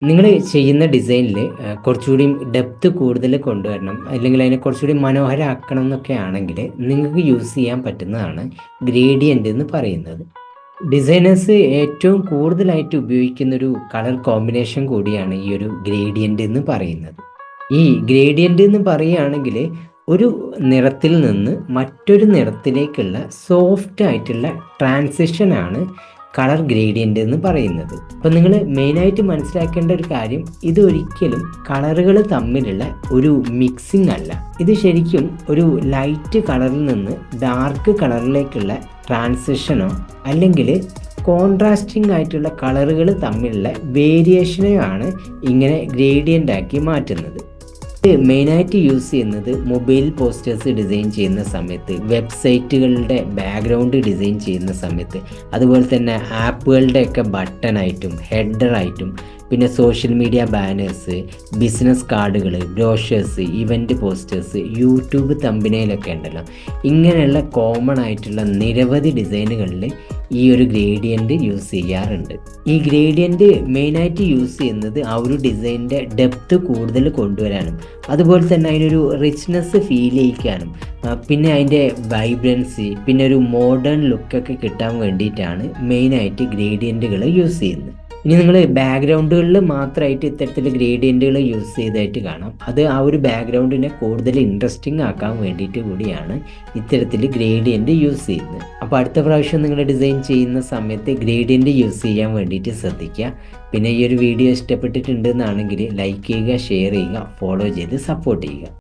നിങ്ങൾ ചെയ്യുന്ന ഡിസൈനിൽ കുറച്ചുകൂടി ഡെപ്ത് കൂടുതൽ കൊണ്ടുവരണം, അല്ലെങ്കിൽ അതിനെ കുറച്ചുകൂടി മനോഹരമാക്കണം എന്നൊക്കെ ആണെങ്കിൽ നിങ്ങൾക്ക് യൂസ് ചെയ്യാൻ പറ്റുന്നതാണ് ഗ്രേഡിയൻ്റ് എന്ന് പറയുന്നത്. ഡിസൈനേഴ്സ് ഏറ്റവും കൂടുതലായിട്ട് ഉപയോഗിക്കുന്നൊരു കളർ കോമ്പിനേഷൻ കൂടിയാണ് ഈ ഒരു ഗ്രേഡിയൻ്റ് എന്ന് പറയുന്നത്. ഈ ഗ്രേഡിയൻ്റ് എന്ന് പറയുകയാണെങ്കിൽ ഒരു നിറത്തിൽ നിന്ന് മറ്റൊരു നിറത്തിലേക്കുള്ള സോഫ്റ്റ് ആയിട്ടുള്ള ട്രാൻസിഷനാണ് കളർ ഗ്രേഡിയൻ്റ് എന്ന് പറയുന്നത്. അപ്പം നിങ്ങൾ മെയിനായിട്ട് മനസ്സിലാക്കേണ്ട ഒരു കാര്യം, ഇതൊരിക്കലും കളറുകൾ തമ്മിലുള്ള ഒരു മിക്സിംഗ് അല്ല. ഇത് ശരിക്കും ഒരു ലൈറ്റ് കളറിൽ നിന്ന് ഡാർക്ക് കളറിലേക്കുള്ള ട്രാൻസിഷനോ അല്ലെങ്കിൽ കോൺട്രാസ്റ്റിംഗ് ആയിട്ടുള്ള കളറുകൾ തമ്മിലുള്ള വേരിയേഷനെയോ ആണ് ഇങ്ങനെ ഗ്രേഡിയൻ്റ് ആക്കി മാറ്റുന്നത്. ഇത് മെയിനായിട്ട് യൂസ് ചെയ്യുന്നത് മൊബൈൽ പോസ്റ്റേഴ്സ് ഡിസൈൻ ചെയ്യുന്ന സമയത്ത്, വെബ്സൈറ്റുകളുടെ ബാക്ക്ഗ്രൗണ്ട് ഡിസൈൻ ചെയ്യുന്ന സമയത്ത്, അതുപോലെ തന്നെ ആപ്പുകളുടെയൊക്കെ ബട്ടണായിട്ടും ഹെഡറായിട്ടും, പിന്നെ സോഷ്യൽ മീഡിയ ബാനേഴ്സ്, ബിസിനസ് കാർഡുകൾ, ബ്രോഷേഴ്സ്, ഇവൻ്റ് പോസ്റ്റേഴ്സ്, യൂട്യൂബ് തമ്പനയിലൊക്കെ ഉണ്ടല്ലോ. ഇങ്ങനെയുള്ള കോമൺ ആയിട്ടുള്ള നിരവധി ഡിസൈനുകളിൽ ഈ ഒരു ഗ്രേഡിയൻ്റ് യൂസ് ചെയ്യാറുണ്ട്. ഈ ഗ്രേഡിയൻ്റ് മെയിനായിട്ട് യൂസ് ചെയ്യുന്നത് ആ ഒരു ഡിസൈനിൻ്റെ ഡെപ്ത് കൂടുതൽ കൊണ്ടുവരാനും അതുപോലെ തന്നെ അതിനൊരു റിച്ച്നെസ് ഫീൽ ചെയ്യിക്കാനും പിന്നെ അതിൻ്റെ വൈബ്രൻസി, പിന്നെ ഒരു മോഡേൺ ലുക്കൊക്കെ കിട്ടാൻ വേണ്ടിയിട്ടാണ് മെയിനായിട്ട് ഗ്രേഡിയൻറ്റുകൾ യൂസ് ചെയ്യുന്നത്. ഇനി നിങ്ങൾ ബാക്ക്ഗ്രൗണ്ടുകളിൽ മാത്രമായിട്ട് ഇത്തരത്തിൽ ഗ്രേഡിയൻറ്റുകൾ യൂസ് ചെയ്തായിട്ട് കാണാം. അത് ആ ഒരു ബാക്ക്ഗ്രൗണ്ടിനെ കൂടുതൽ ഇൻട്രസ്റ്റിംഗ് ആക്കാൻ വേണ്ടിയിട്ട് കൂടിയാണ് ഇത്തരത്തിൽ ഗ്രേഡിയൻറ്റ് യൂസ് ചെയ്യുന്നത്. അപ്പോൾ അടുത്ത പ്രാവശ്യം നിങ്ങൾ ഡിസൈൻ ചെയ്യുന്ന സമയത്ത് ഗ്രേഡിയൻറ്റ് യൂസ് ചെയ്യാൻ വേണ്ടിയിട്ട് ശ്രദ്ധിക്കുക. പിന്നെ ഈ ഒരു വീഡിയോ ഇഷ്ടപ്പെട്ടിട്ടുണ്ടെന്നാണെങ്കിൽ ലൈക്ക് ചെയ്യുക, ഷെയർ ചെയ്യുക, ഫോളോ ചെയ്ത് സപ്പോർട്ട് ചെയ്യുക.